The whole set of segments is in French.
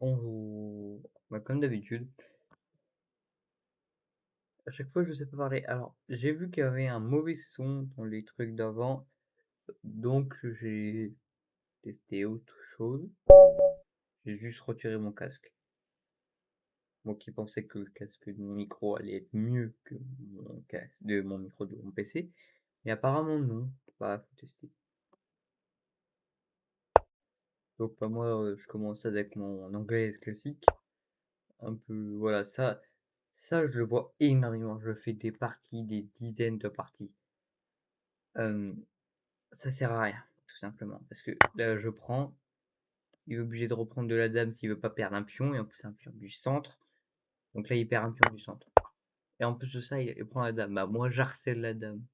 Bonjour. Bah, comme d'habitude, à chaque fois je sais pas parler. Alors, j'ai vu qu'il y avait un mauvais son dans les trucs d'avant, donc j'ai testé autre chose. J'ai juste retiré mon casque. Moi qui pensais que le casque de mon micro allait être mieux que mon casque de mon micro de mon PC, mais apparemment non. Bah, faut tester. Donc bah, moi, je commence avec mon anglaise classique. Un peu, voilà, ça je le vois énormément. Je fais des parties, des dizaines de parties. Euh, Ça sert à rien, tout simplement. Parce que là, je prends, il est obligé de reprendre de la dame s'il veut pas perdre un pion, et en plus un pion du centre. Donc là, il perd un pion du centre. Et en plus de ça, il prend la dame. Bah, moi, j'harcèle la dame.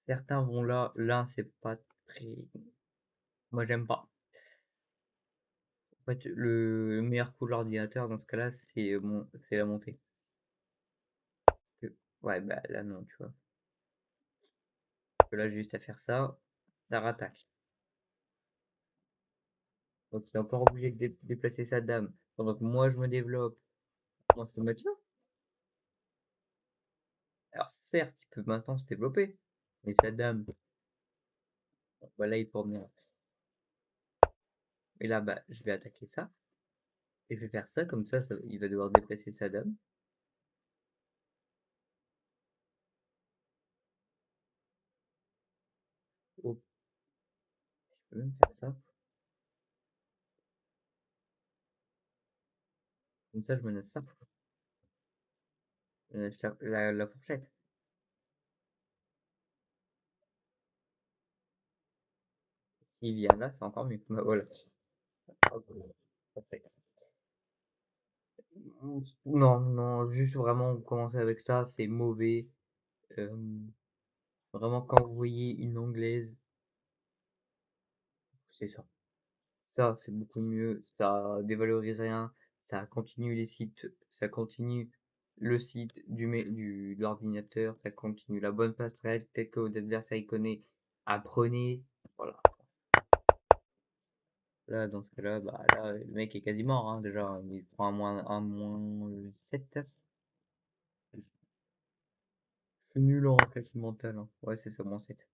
Certains vont là, là, c'est pas très. Moi, j'aime pas. En fait, le meilleur coup de l'ordinateur dans ce cas-là, c'est la montée. Ouais, bah là, non, tu vois. Parce que là, j'ai juste à faire ça, ça rattaque. Donc, il est encore obligé de déplacer sa dame. Pendant que moi, je me développe. Moi, je peux mettre là. Alors certes, il peut maintenant se développer, mais sa dame, voilà, il peut revenir. Et là, bah, je vais attaquer ça, et je vais faire ça, comme ça, il va devoir déplacer sa dame. Oh, je peux même faire ça. Comme ça, je menace ça. Je menace la fourchette. S'il vient là, c'est encore mieux. Bah, voilà. Hop, parfait. Non, non, juste vraiment commencer avec ça, c'est mauvais. Euh, Vraiment, quand vous voyez une anglaise, c'est ça. Ça, c'est beaucoup mieux, ça dévalorise rien, ça continue les sites, ça continue le site de l'ordinateur, ça continue la bonne passerelle, telle que votre adversaire il connaît, apprenez, voilà. Là, dans ce cas-là, bah là, le mec est quasi mort, hein, déjà, il prend un moins 7. Je suis nul en calcul mental, hein. Ouais, c'est ça, moins 7.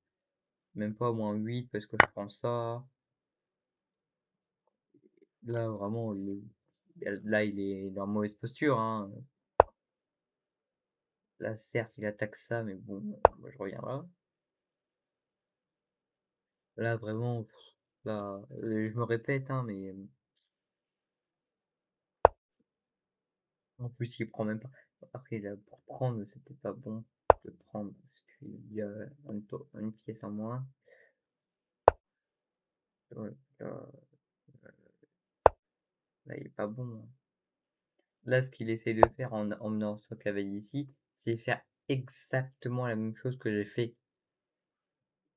Même pas moins 8 parce que je prends ça. Là, vraiment, là, il est en mauvaise posture, hein. Là, certes, il attaque ça, mais bon, moi, je reviens là. Là, vraiment, là, je me répète, hein, mais en plus, il prend même pas. Après, là, pour prendre, c'était pas bon de prendre parce qu'il y a une pièce en moins. Ouais, là, là, il est pas bon, hein. Là, ce qu'il essaie de faire en menant son cavalier ici, c'est faire exactement la même chose que j'ai fait.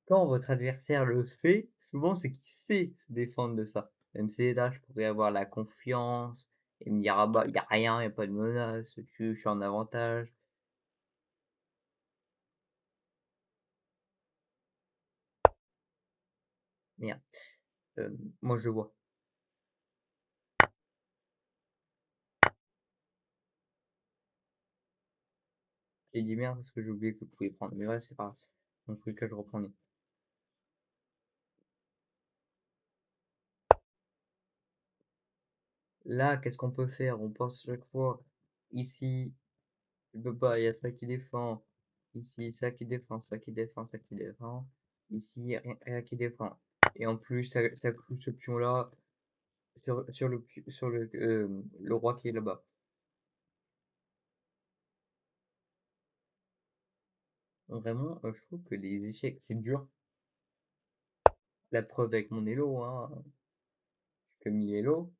Quand votre adversaire le fait, souvent c'est qu'il sait se défendre de ça. Même si là, je pourrais avoir la confiance et me dire ah bah il y a rien, il n'y a pas de menace, je suis en avantage. Merde. Moi je vois. J'ai dit merde parce que j'ai oublié que vous pouvez prendre. Mais bref, c'est pas grave. Dans tous les cas, je reprenais. Là, qu'est-ce qu'on peut faire? On pense chaque fois. Ici, je peux pas, il y a ça qui défend. Ici, ça qui défend, ça qui défend, ça qui défend. Ici, rien qui défend. Et en plus, ça cloue ce pion-là sur le roi qui est là-bas. Vraiment, je trouve que les échecs, c'est dur. La preuve avec mon Elo, hein, que mi Elo,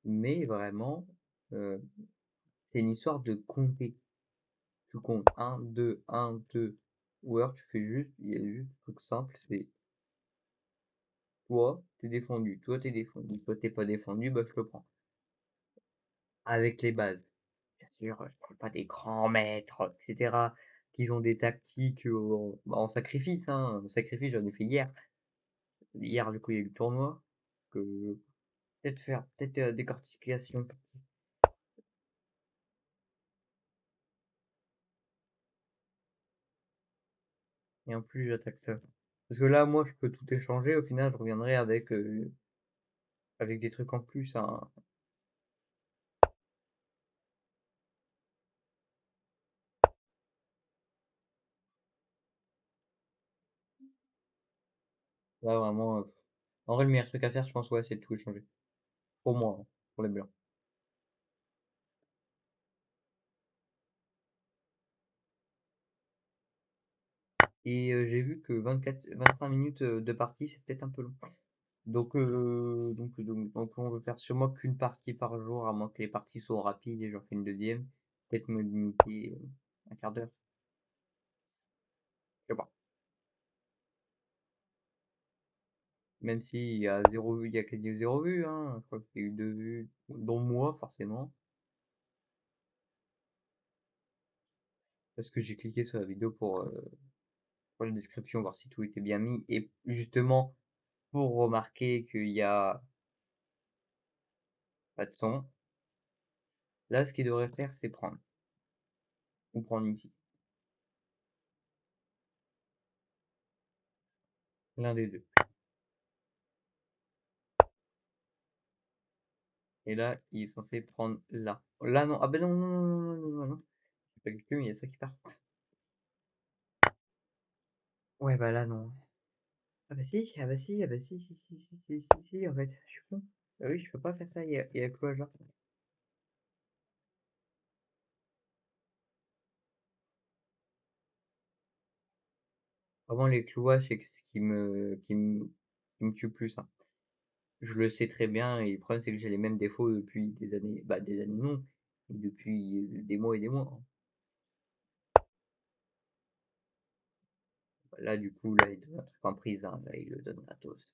mais vraiment, euh, c'est une histoire de compter. Tu comptes un, 2, ou alors tu fais juste, il y a juste un truc simple, c'est toi t'es défendu, toi t'es pas défendu, bah je le prends. Avec les bases. Bien sûr, je parle pas des grands maîtres, etc., qui ont des tactiques en sacrifice, hein. En sacrifice, j'en ai fait hier. Hier, du coup, il y a eu le tournoi. Que peut-être décortication. Et en plus, j'attaque ça. Parce que là, moi, je peux tout échanger. Au final, je reviendrai avec des trucs en plus, hein. Là, vraiment, en vrai, le meilleur truc à faire, je pense, ouais, c'est de tout échanger. Pour moi, hein, pour les blancs. Et j'ai vu que 25 minutes de partie, c'est peut-être un peu long. Donc, on veut faire sûrement qu'une partie par jour, à moins que les parties soient rapides et j'en fais une deuxième. Peut-être me limiter un quart d'heure. Je sais pas. Même s'il y a zéro vue, il y a quasi zéro vue, hein. Je crois qu'il y a eu 2 vues, dont moi, forcément. Parce que j'ai cliqué sur la vidéo pour la description, voir si tout était bien mis. Et justement, pour remarquer qu'il y a pas de son, là, ce qu'il devrait faire, c'est prendre. Ou prendre ici. L'un des deux. Et là, il est censé prendre là. Là, non. Ah ben non, non, non, non, non, non, non. J'ai pas calculé, mais il y a ça qui part. Ouais, bah là, non. Ah bah si, ah bah si, ah bah si, si, si, si, si, si, si, en fait, je suis con. Ah oui, je peux pas faire ça, il y a le clouage là. Vraiment, les clouages, c'est ce qui me tue plus, hein. Je le sais très bien, et le problème, c'est que j'ai les mêmes défauts depuis des années. Bah, des années non, mais depuis des mois et des mois, hein. Là, du coup, là, il donne un truc en prise, hein. Là, il le donne gratos.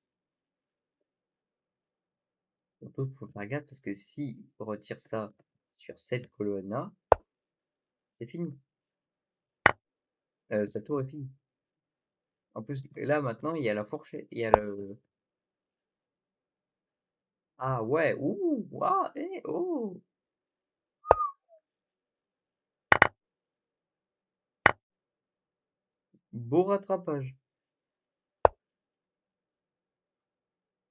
Surtout, faut faire gaffe parce que si on retire ça sur cette colonne-là, c'est fini. Sa tour est finie. En plus, là, maintenant, il y a la fourchette, il y a le... Ah ouais, ouh, waouh, oh, beau rattrapage.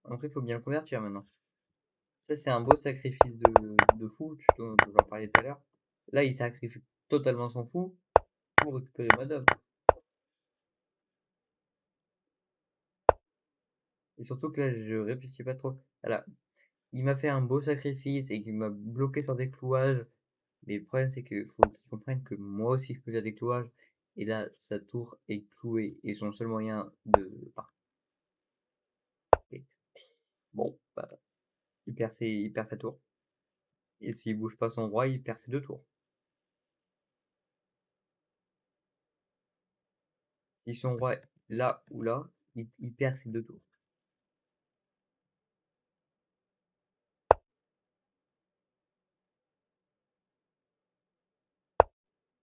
Après, il faut bien le convertir maintenant. Ça, c'est un beau sacrifice de fou, dont j'en parlais tout à l'heure. Là, il sacrifie totalement son fou pour récupérer Madame. Et surtout que là, je réfléchis pas trop. Voilà. Il m'a fait un beau sacrifice et qu'il m'a bloqué sur des clouages. Mais le problème, c'est qu'il faut qu'il comprenne que moi aussi, je peux faire des clouages. Et là, sa tour est clouée. Et son seul moyen de partir. Bon, bah, il perd sa tour. Et s'il bouge pas son roi, il perd ses deux tours. Si son roi est là ou là, il perd ses deux tours.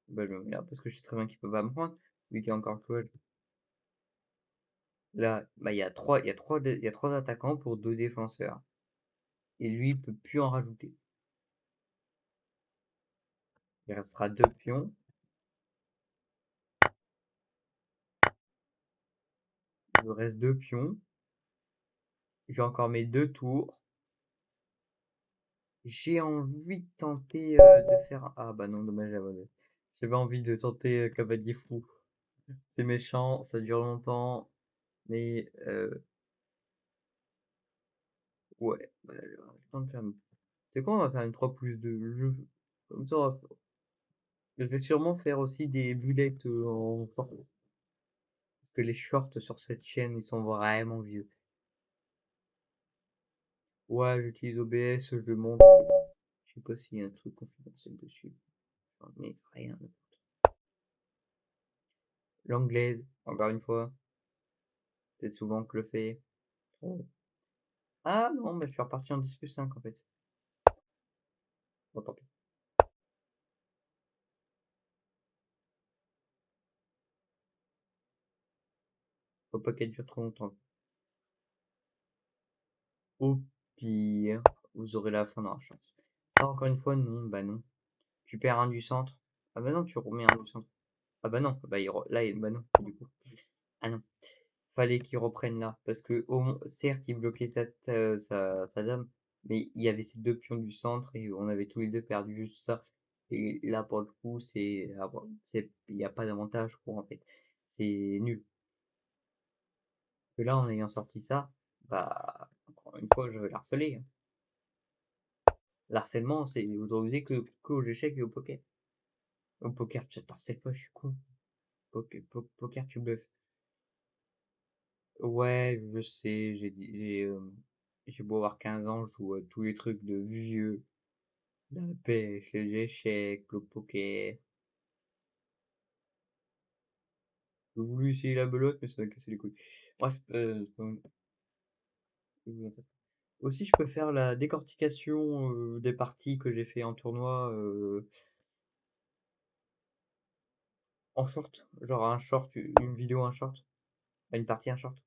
Bah, je me mets là parce que je sais très bien qu'il peut pas me prendre, vu qu'il y a encore le clouage. Là, bah, il y a trois attaquants pour deux défenseurs. Et lui, il peut plus en rajouter. Il restera deux pions. Il me reste deux pions. J'ai encore mes deux tours. J'ai envie de tenter de faire. Ah bah non, dommage, j'avais envie de tenter cavalier fou. C'est méchant, ça dure longtemps, mais ouais. Bah, je tente de faire c'est quoi, on va faire une 3+2. Comme ça, je vais sûrement faire aussi des bullets en short. Parce que les shorts sur cette chaîne, ils sont vraiment vieux. Ouais, j'utilise OBS, je le montre. Je sais pas s'il y a un truc confidentiel dessus. J'en ai rien. L'anglaise, encore une fois, c'est souvent que le fait. Oh. Ah non, mais je suis reparti en 10+5 en fait. Bon, tant pis. Faut pas qu'elle dure trop longtemps. Au pire, vous aurez la fin dans la chance. Ça, encore une fois, non, bah non. Tu perds un du centre. Ah bah non, tu remets un du centre. Ah bah non, bah bah non, du coup. Ah non, fallait qu'il reprenne là. Parce que, certes, il bloquait sa dame, mais il y avait ces deux pions du centre et on avait tous les deux perdu juste ça. Et là, pour le coup, il n'y a pas d'avantage, quoi, en fait. C'est nul. Que là, en ayant sorti ça, bah, encore une fois, je vais l'harceler, hein. L'harcèlement, c'est autorisé qu'aux échecs et au poker. Au poker, tu t'harcèles pas, je suis con. Poker, tu bluffes. Ouais, je sais, j'ai beau avoir 15 ans, je joue à tous les trucs de vieux, la pêche, les échecs, le poker. J'ai voulu essayer la belote, mais ça m'a cassé les couilles. Bref, aussi, je peux faire la décortication des parties que j'ai fait en tournoi en short. Genre un short, une vidéo, un short. Une partie, un short.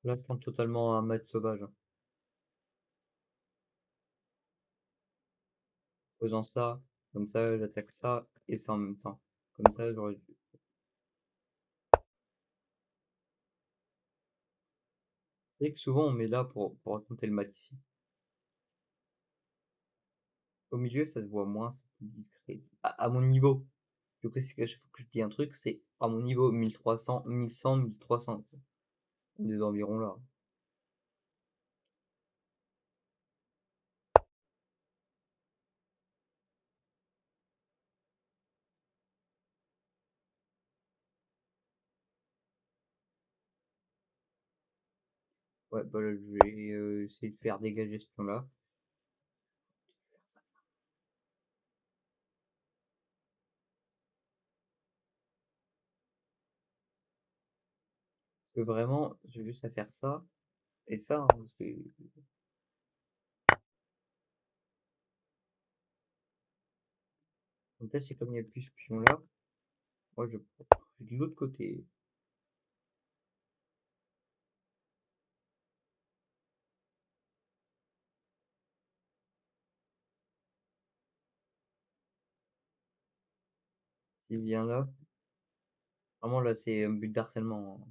Là, je tente totalement un match sauvage, hein. Faisant ça, comme ça, j'attaque ça et ça en même temps. Comme ça, j'aurais. C'est vrai que souvent on met là pour raconter le match ici. Au milieu, ça se voit moins, c'est plus discret. À mon niveau. Je précise qu'à chaque fois que je dis un truc, c'est à mon niveau 1300, 1100, 1300. Des environs là. Ouais, bah là, je vais essayer de faire dégager ce pion-là. Parce que vraiment, j'ai juste à faire ça et ça, hein, parce que peut-être c'est comme il n'y a plus ce pion-là, moi je fais de l'autre côté. S'il vient là, vraiment là c'est un but d'harcèlement, hein.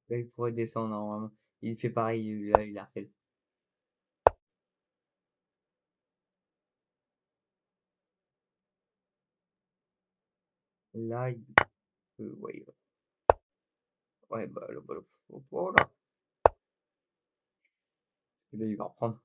Là il pourrait descendre normalement. Il fait pareil, là il harcèle. Là il peut, ouais, ouais bah, voilà. Et là il va reprendre.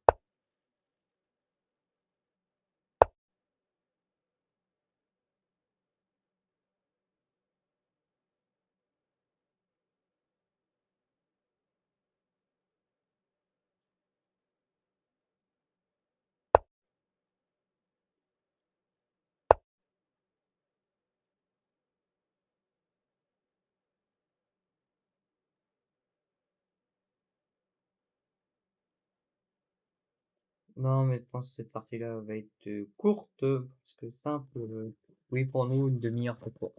Non, mais je pense que cette partie-là va être courte, parce que simple, oui, pour nous, une demi-heure, c'est court.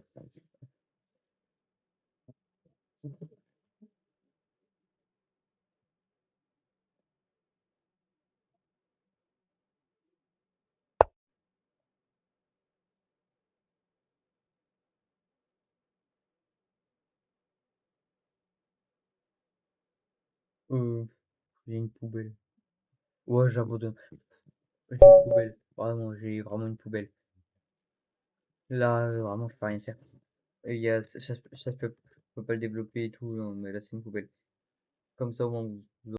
Euh, j'ai une poubelle. Ouais, j'abandonne. J'ai une poubelle. Vraiment, j'ai vraiment une poubelle. Là, vraiment, je peux rien faire. Il y a, ça, je peux pas le développer et tout, non, mais là, c'est une poubelle. Comme ça, au moins, vous